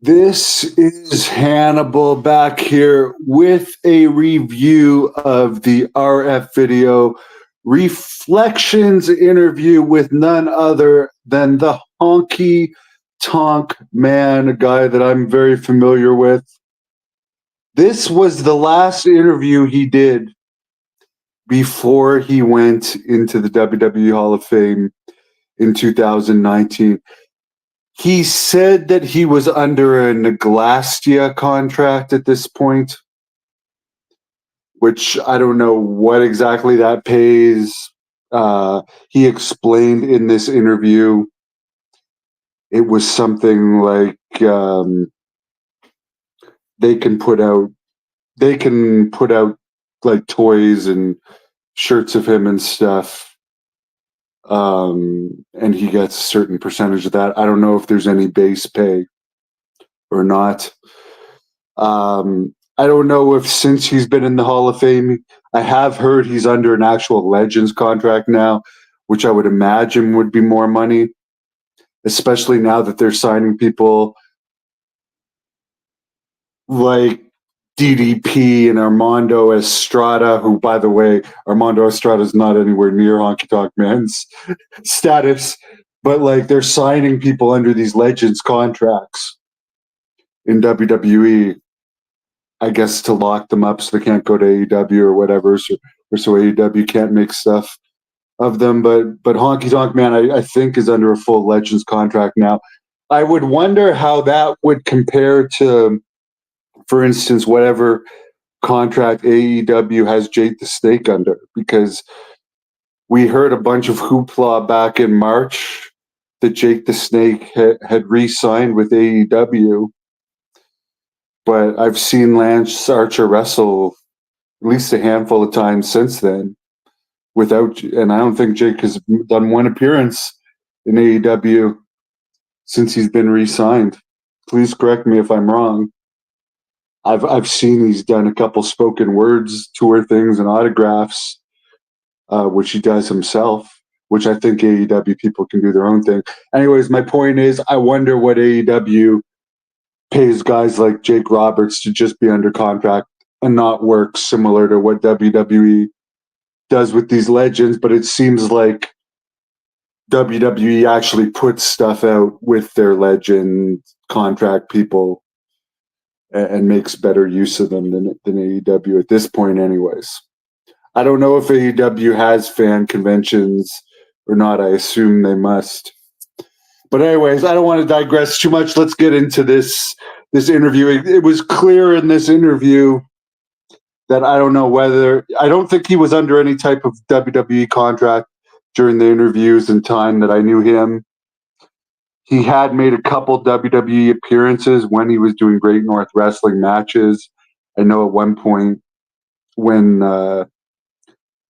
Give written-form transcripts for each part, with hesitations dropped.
This is Hannibal back here with a review of the RF Video Reflections interview with none other than the Honky Tonk Man, a guy that I'm very familiar with. This was the last interview he did before he went into the WWE Hall of Fame in 2019. He said that he was under a Neglastia contract at this point, which I don't know what exactly that pays. He explained in this interview it was something like they can put out like toys and shirts of him and stuff. And he gets a certain percentage of that. I don't know if there's any base pay or not. I don't know if since he's been in the Hall of Fame, I have heard he's under an actual Legends contract now, which I would imagine would be more money, especially now that they're signing people like DDP and Armando Estrada, who, by the way, Armando Estrada is not anywhere near Honky Tonk Man's status, but like they're signing people under these Legends contracts in WWE, I guess, to lock them up so they can't go to AEW or whatever, so AEW can't make stuff of them. But Honky Tonk Man, I think, is under a full Legends contract now. I would wonder how that would compare to, for instance, whatever contract AEW has Jake the Snake under, because we heard a bunch of hoopla back in March that Jake the Snake had re-signed with AEW. But I've seen Lance Archer wrestle at least a handful of times since then and I don't think Jake has done one appearance in AEW since he's been re-signed. Please correct me if I'm wrong. I've seen he's done a couple spoken words tour things and autographs, which he does himself, which I think AEW people can do their own thing. Anyways, my point is, I wonder what AEW pays guys like Jake Roberts to just be under contract and not work, similar to what WWE does with these legends. But it seems like WWE actually puts stuff out with their legend contract people and makes better use of them than AEW at this point anyways. I don't know if AEW has fan conventions or not. I assume they must. But anyways, I don't want to digress too much. Let's get into this interview. It was clear in this interview that I don't think he was under any type of WWE contract during the interviews and time that I knew him. He had made a couple WWE appearances when he was doing Great North Wrestling matches. I know at one point when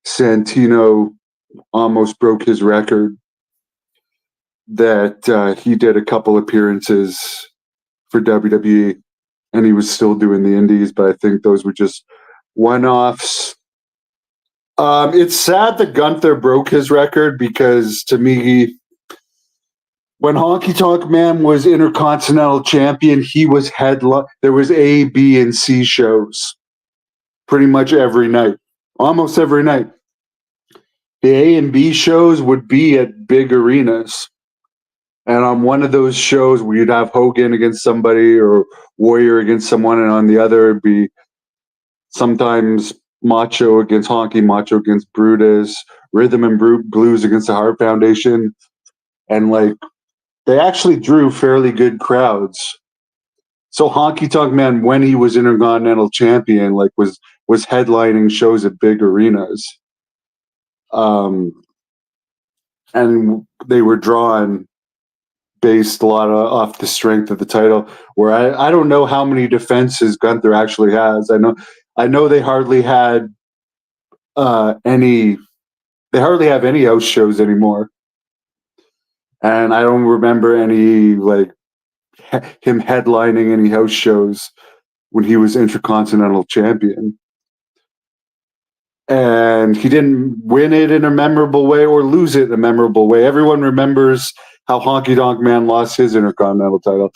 Santino almost broke his record that he did a couple appearances for WWE, and he was still doing the indies, but I think those were just one-offs. It's sad that Gunther broke his record, because to me, when Honky Tonk Man was Intercontinental Champion, he was there was A, B, and C shows pretty much every night, almost every night. The A and B shows would be at big arenas. And on one of those shows, we'd have Hogan against somebody or Warrior against someone, and on the other, it'd be sometimes Macho against Honky, Macho against Brutus, Rhythm and Blues against the Hart Foundation. And like, they actually drew fairly good crowds. So Honky Tonk Man, when he was Intercontinental Champion, like was headlining shows at big arenas. And they were drawn based a lot off the strength of the title, where I don't know how many defenses Gunther actually has. I know they hardly have any house shows anymore. And I don't remember any like him headlining any house shows when he was Intercontinental Champion. And he didn't win it in a memorable way or lose it in a memorable way. Everyone remembers how Honky Tonk Man lost his Intercontinental title.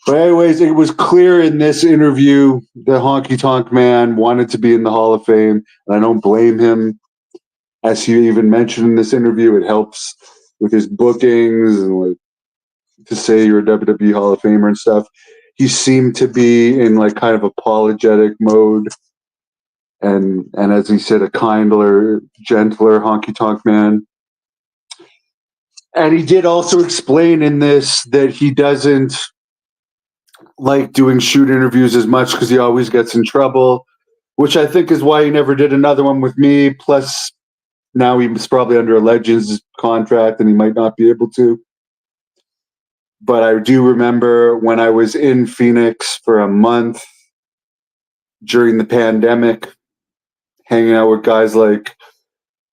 But anyways, it was clear in this interview that Honky Tonk Man wanted to be in the Hall of Fame, and I don't blame him. As he even mentioned in this interview, it helps with his bookings and like to say you're a WWE Hall of Famer and stuff. He seemed to be in like kind of apologetic mode, and as he said, a kindler, gentler Honky Tonk Man. And he did also explain in this that he doesn't like doing shoot interviews as much because he always gets in trouble, which I think is why he never did another one with me. Plus, now he's probably under a Legends contract and he might not be able to. But I do remember when I was in Phoenix for a month during the pandemic, hanging out with guys like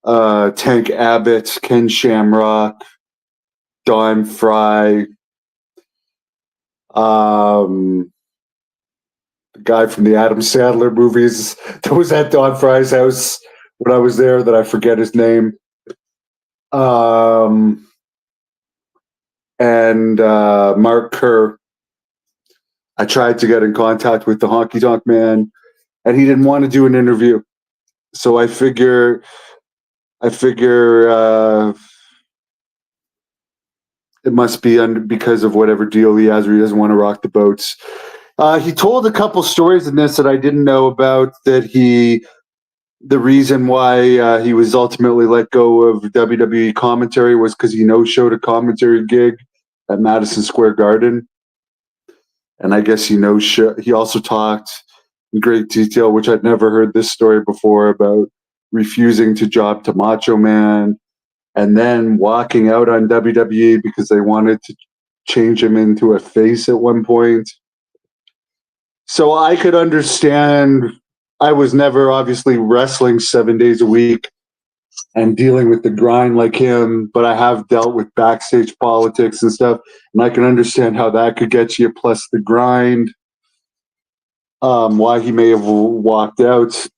Tank Abbott, Ken Shamrock, Don Fry, the guy from the Adam Sandler movies that was at Don Fry's house when I was there that I forget his name. And Mark Kerr. I tried to get in contact with the Honky Tonk Man, and he didn't want to do an interview. So I figure it must be because of whatever deal he has, or he doesn't want to rock the boats. He told a couple stories in this that I didn't know about. That the reason why he was ultimately let go of WWE commentary was because he no-showed a commentary gig at Madison Square Garden. And I guess he also talked in great detail, which I'd never heard this story before, about refusing to job to Macho Man and then walking out on WWE because they wanted to change him into a face at one point. So I could understand. I was never obviously wrestling 7 days a week and dealing with the grind like him, but I have dealt with backstage politics and stuff, and I can understand how that could get you, plus the grind, why he may have walked out.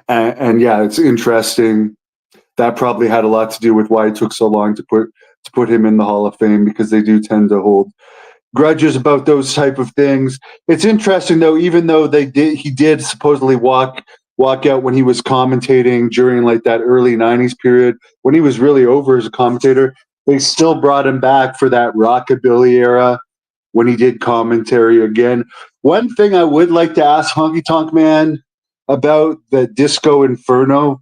And yeah, it's interesting. That probably had a lot to do with why it took so long to put him in the Hall of Fame, because they do tend to hold grudges about those type of things. It's interesting though, even though he did supposedly walk out when he was commentating during like that early 90s period, when he was really over as a commentator, they still brought him back for that rockabilly era when he did commentary again. One thing I would like to ask Honky Tonk Man about the Disco Inferno,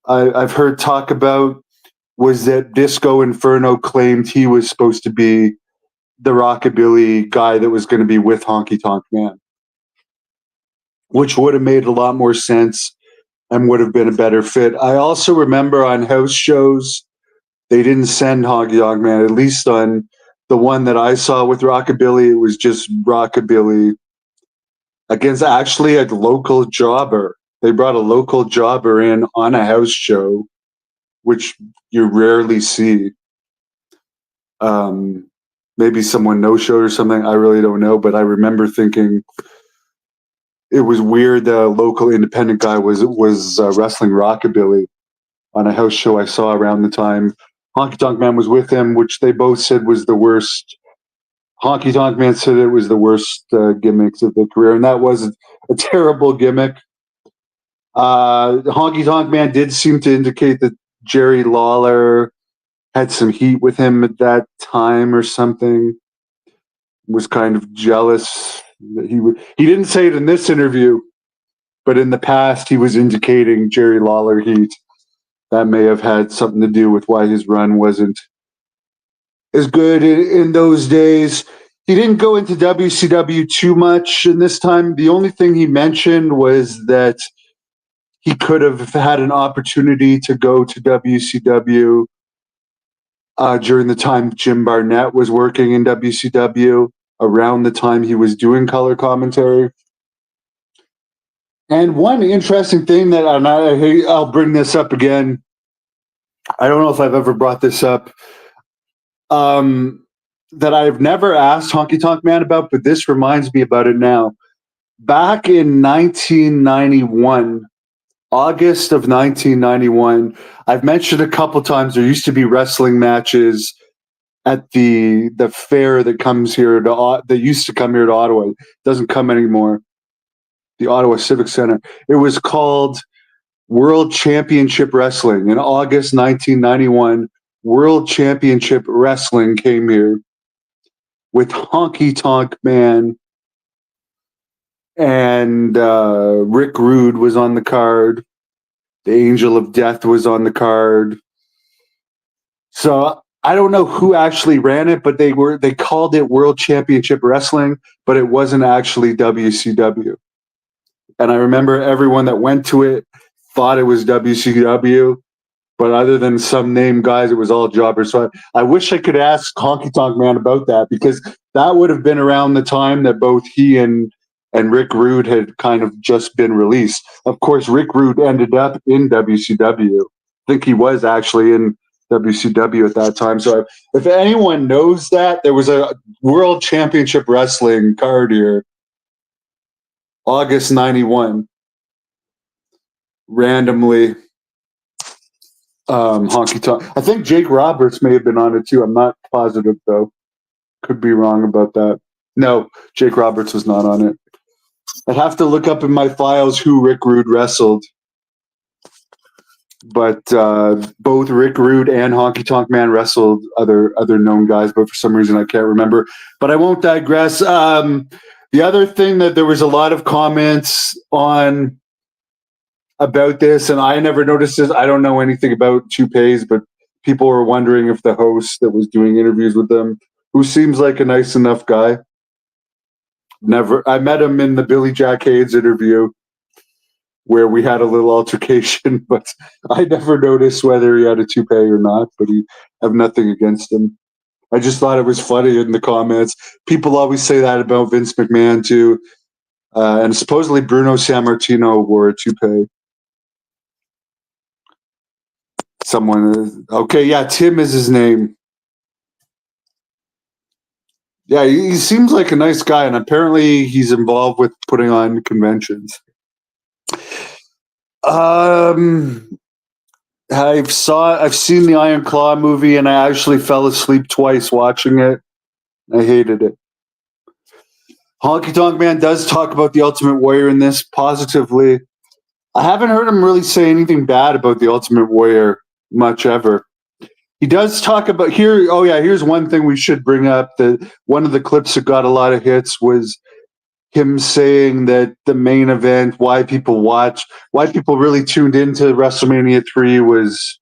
I've heard talk about, was that Disco Inferno claimed he was supposed to be the rockabilly guy that was going to be with Honky Tonk Man, which would have made a lot more sense and would have been a better fit. I also remember on house shows, they didn't send Honky Tonk Man, at least on the one that I saw with Rockabilly, it was just Rockabilly against actually a local jobber. They brought a local jobber in on a house show, which you rarely see. Maybe someone no-showed or something. I really don't know, but I remember thinking it was weird that a local independent guy was wrestling Rockabilly on a house show I saw around the time Honky Tonk Man was with him, which they both said was the worst. Honky Tonk Man said it was the worst gimmicks of their career, and that was a terrible gimmick. Honky Tonk Man did seem to indicate that Jerry Lawler had some heat with him at that time or something. Was kind of jealous that he didn't say it in this interview, but in the past he was indicating Jerry Lawler heat. That may have had something to do with why his run wasn't as good in those days. He didn't go into WCW too much in this time. The only thing he mentioned was that he could have had an opportunity to go to WCW during the time Jim Barnett was working in WCW, around the time he was doing color commentary. And one interesting thing that, and I'll bring this up again, I don't know if I've ever brought this up, that I've never asked Honky Tonk Man about, but this reminds me about it now. Back in 1991, August of 1991, I've mentioned a couple times there used to be wrestling matches at the fair that comes here that used to come here to Ottawa. It doesn't come anymore. The Ottawa Civic Center. It was called World Championship Wrestling in August 1991. World Championship Wrestling came here with Honky Tonk Man, and Rick Rude was on the card. The Angel of Death was on the card. So I don't know who actually ran it, but they called it World Championship Wrestling, but it wasn't actually WCW. And I remember everyone that went to it thought it was WCW, but other than some name guys, it was all jobbers. So I wish I could ask Honky Tonk Man about that, because that would have been around the time that both he and Rick Rude had kind of just been released. Of course, Rick Rude ended up in WCW. I think he was actually in WCW at that time. So if anyone knows that, there was a World Championship Wrestling card here, August 91, randomly. Honky Tonk. I think Jake Roberts may have been on it too. I'm not positive though. Could be wrong about that. No, Jake Roberts was not on it. I'd have to look up in my files who Rick Rude wrestled. But both Rick Rude and Honky Tonk Man wrestled other known guys, but for some reason I can't remember. But I won't digress. The other thing that there was a lot of comments on about this, and I never noticed this. I don't know anything about toupees, but people were wondering if the host that was doing interviews with them, who seems like a nice enough guy, I met him in the Billy Jack Hayes interview where we had a little altercation, but I never noticed whether he had a toupee or not, but I have nothing against him. I just thought it was funny in the comments. People always say that about Vince McMahon too. And supposedly Bruno Sammartino wore a toupee. Okay, yeah, Tim is his name. Yeah, he seems like a nice guy, and apparently he's involved with putting on conventions. I've seen the Iron Claw movie, and I actually fell asleep twice watching it. I hated it. Honky Tonk Man does talk about the Ultimate Warrior in this positively. I haven't heard him really say anything bad about the Ultimate Warrior much ever. He does talk about here. Oh yeah, here's one thing we should bring up. That one of the clips that got a lot of hits was him saying that the main event, why people really tuned into WrestleMania 3 was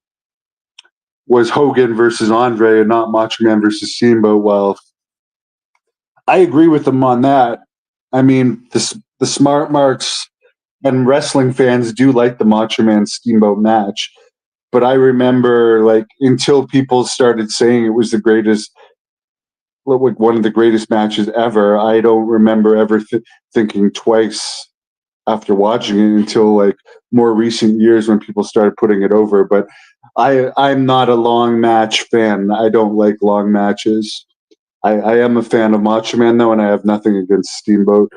Hogan versus Andre and not Macho Man versus Steamboat. Well, I agree with him on that. I mean, the smart marks and wrestling fans do like the Macho Man Steamboat match. But I remember, like, until people started saying it was the greatest, like one of the greatest matches ever, I don't remember ever thinking twice after watching it until like more recent years when people started putting it over. But I'm not a long match fan. I don't like long matches. I am a fan of Macho Man though, and I have nothing against Steamboat.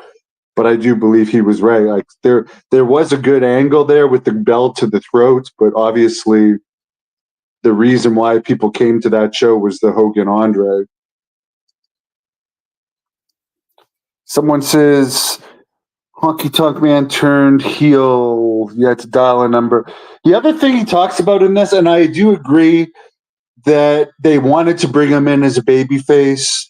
But I do believe he was right. Like there was a good angle there with the belt to the throat, but obviously the reason why people came to that show was the Hogan Andre. Someone says Honky Tonk Man turned heel. You had to dial a number. The other thing he talks about in this, and I do agree that they wanted to bring him in as a babyface.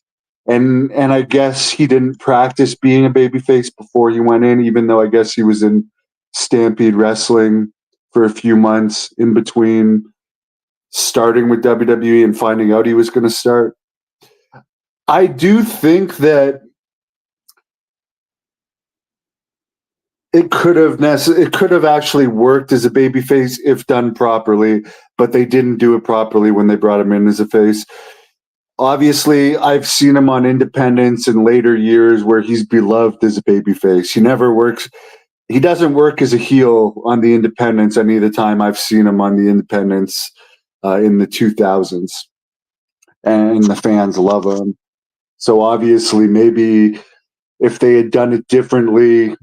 And I guess he didn't practice being a babyface before he went in, even though I guess he was in Stampede Wrestling for a few months in between starting with WWE and finding out he was going to start. I do think that it could have actually worked as a babyface if done properly, but they didn't do it properly when they brought him in as a face. Obviously, I've seen him on Independence in later years where he's beloved as a babyface. He doesn't work as a heel on the Independence any of the time I've seen him on the Independence in the 2000s. And the fans love him. So obviously, maybe if they had done it differently,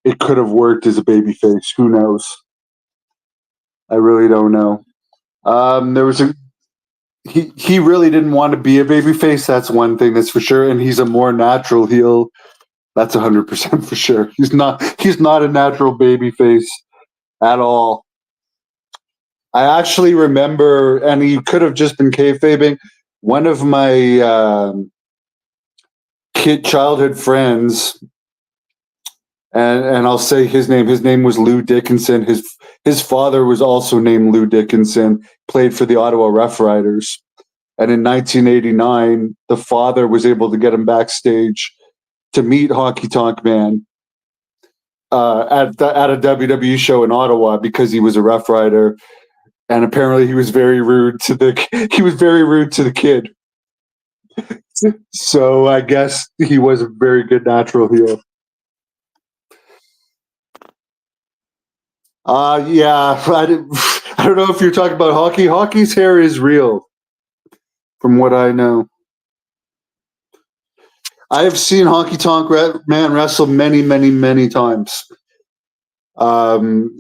it could have worked as a babyface. Who knows? I really don't know. There was he really didn't want to be a babyface. That's one thing that's for sure. And he's a more natural heel. That's 100% for sure. He's not a natural babyface at all. I actually remember, and he could have just been kayfabing. One of my childhood friends, and I'll say his name. His name was Lou Dickinson. His father was also named Lou Dickinson. Played for the Ottawa Rough Riders. And in 1989, the father was able to get him backstage to meet Honky Tonk Man at a WWE show in Ottawa because he was a Rough Rider, and apparently he was very rude to the kid. So I guess he was a very good natural heel. Yeah, I don't know if you're talking about Hockey. Hockey's hair is real, from what I know. I have seen Honky Tonk Man wrestle many, many, many times.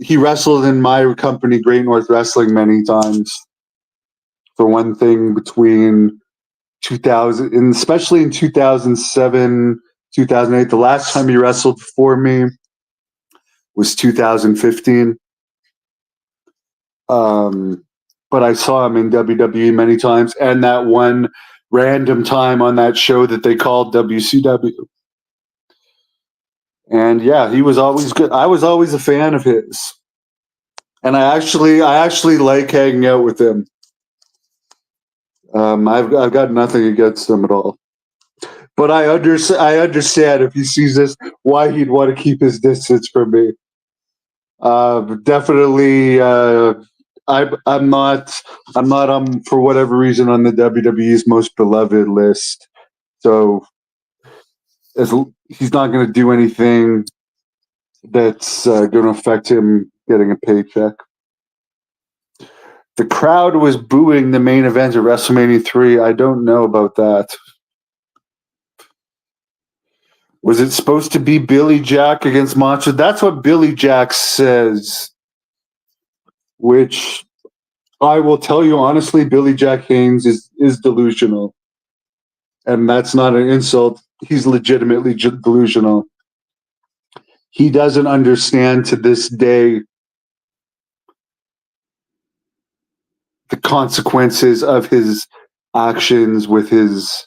He wrestled in my company, Great North Wrestling, many times. For one thing, between 2000, and especially in 2007, 2008, the last time he wrestled for me was 2015. But I saw him in WWE many times, and that one random time on that show that they called WCW. And yeah, he was always good. I was always a fan of his, and I actually like hanging out with him. I've got nothing against him at all, but I understand if he sees this why he'd want to keep his distance from me. Definitely, I'm not for whatever reason on the WWE's most beloved list. So as he's not going to do anything that's going to affect him getting a paycheck. The crowd was booing the main event of WrestleMania 3. I don't know about that. Was it supposed to be Billy Jack against Monster? That's what Billy Jack says, which I will tell you honestly, Billy Jack Haynes is delusional. And that's not an insult. He's legitimately delusional. He doesn't understand to this day the consequences of his actions with his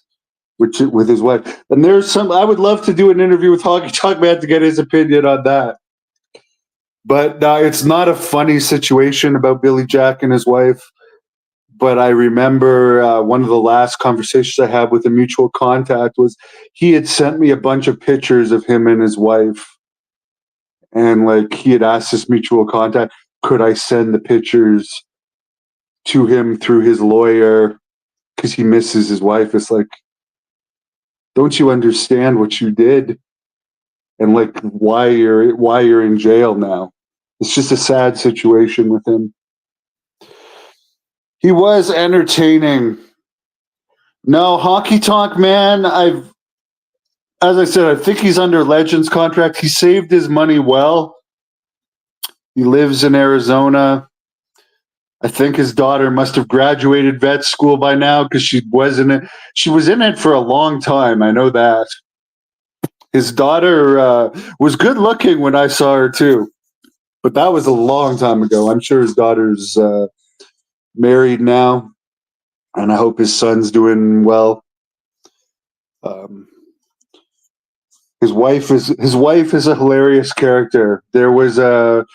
wife. And there's some. I would love to do an interview with Honky Tonk Man to get his opinion on that. But it's not a funny situation about Billy Jack and his wife. But I remember one of the last conversations I had with a mutual contact was he had sent me a bunch of pictures of him and his wife. And like he had asked this mutual contact, could I send the pictures to him through his lawyer because he misses his wife? It's like, don't you understand what you did and like why you're in jail now? It's just a sad situation with him. He was entertaining. No, Honky Tonk Man, as I said, I think he's under Legends contract. He saved his money well. He lives in Arizona. I think his daughter must have graduated vet school by now because she was in it. She was in it for a long time. I know that. His daughter was good looking when I saw her too, but that was a long time ago. I'm sure his daughter's married now, and I hope his son's doing well. His wife is a hilarious character. There was a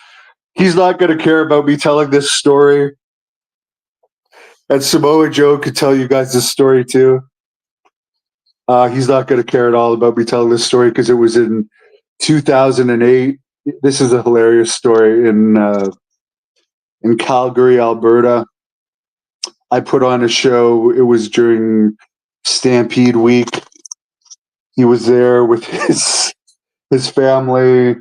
he's not going to care about me telling this story, and Samoa Joe could tell you guys this story too. He's not going to care at all about me telling this story because it was in 2008. This is a hilarious story in Calgary, Alberta. I put on a show. It was during Stampede Week. He was there with his family,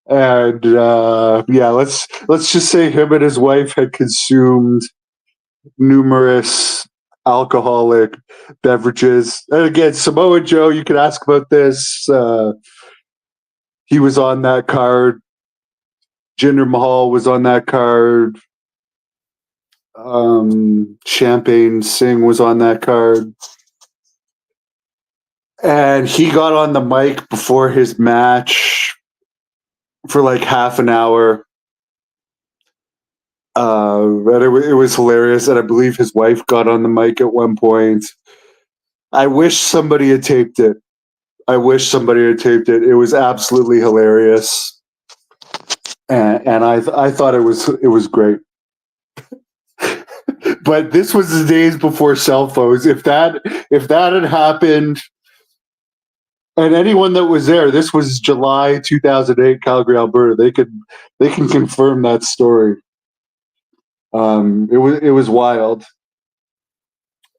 and yeah, let's just say him and his wife had consumed numerous alcoholic beverages. And again, Samoa Joe, you could ask about this. He was on that card. Jinder Mahal was on that card. Champagne Singh was on that card. And he got on the mic before his match for like half an hour. But it was hilarious. And I believe his wife got on the mic at one point. I wish somebody had taped it. It was absolutely hilarious. And I thought it was great. But this was the days before cell phones. If that had happened, and anyone that was there, this was July 2008, Calgary, Alberta. They can confirm that story. It was wild.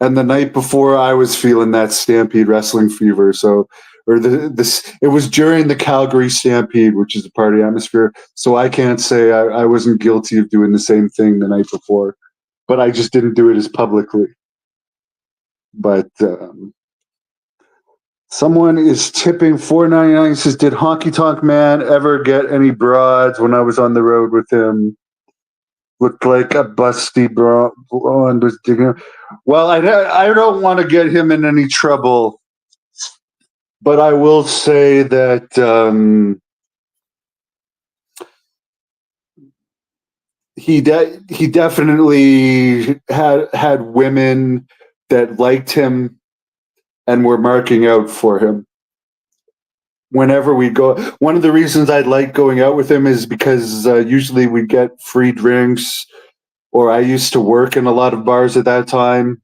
And the night before, I was feeling that Stampede wrestling fever. So, or it was during the Calgary Stampede, which is a party atmosphere. So I can't say I wasn't guilty of doing the same thing the night before, but I just didn't do it as publicly. But someone is tipping $4.99. Says, did Honky Tonk Man ever get any broads when I was on the road with him? Looked like a busty blonde was digging. Well, I don't want to get him in any trouble, but I will say that he definitely had women that liked him and were marking out for him. Whenever we go, one of the reasons I like going out with him is because usually we get free drinks, or I used to work in a lot of bars at that time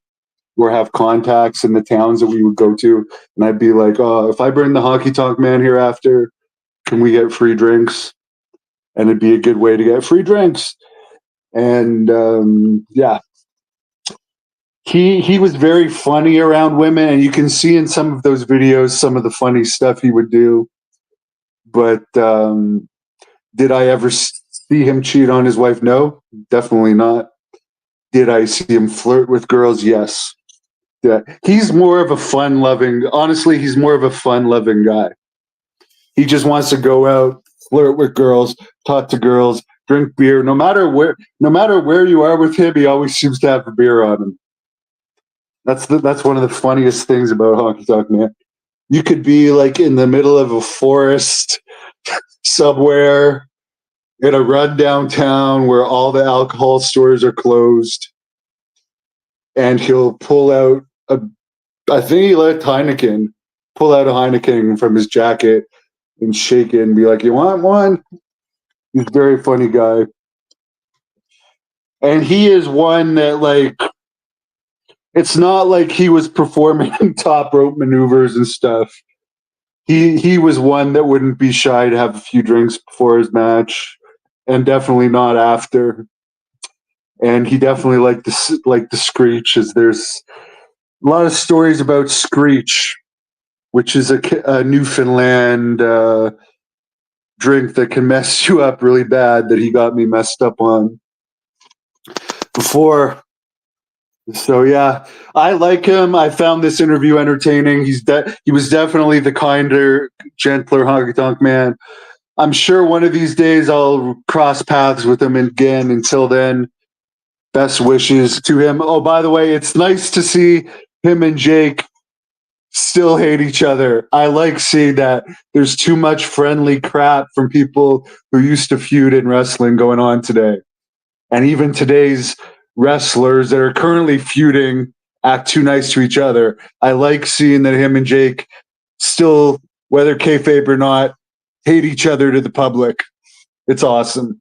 or have contacts in the towns that we would go to. And I'd be like, oh, if I bring the Honky Tonk Man here after, can we get free drinks? And it'd be a good way to get free drinks. And yeah, he was very funny around women, and you can see in some of those videos some of the funny stuff he would do. But did I ever see him cheat on his wife? No, definitely not. Did I see him flirt with girls? Yes. Yeah. He's more of a honestly, he's more of a fun-loving guy. He just wants to go out, flirt with girls, talk to girls, drink beer. No matter where you are with him, he always seems to have a beer on him. That's one of the funniest things about Honky Tonk Man. You could be like in the middle of a forest somewhere in a rundown town where all the alcohol stores are closed, and he'll pull out I think he let Heineken pull out a Heineken from his jacket and shake it and be like, "You want one?" He's a very funny guy, and he is one that like. It's not like he was performing top rope maneuvers and stuff. He was one that wouldn't be shy to have a few drinks before his match, and definitely not after. And he definitely liked the Screech. As there's a lot of stories about Screech, which is a Newfoundland drink that can mess you up really bad, that he got me messed up on before. So yeah, I like him. I found this interview entertaining. He was definitely the kinder, gentler Honky Tonk Man. I'm sure one of these days I'll cross paths with him again. Until then, best wishes to him. Oh, by the way, it's nice to see him and Jake still hate each other. I like seeing that. There's too much friendly crap from people who used to feud in wrestling going on today. And even today's wrestlers that are currently feuding act too nice to each other. I like seeing that him and Jake still, whether kayfabe or not, hate each other to the public. It's awesome.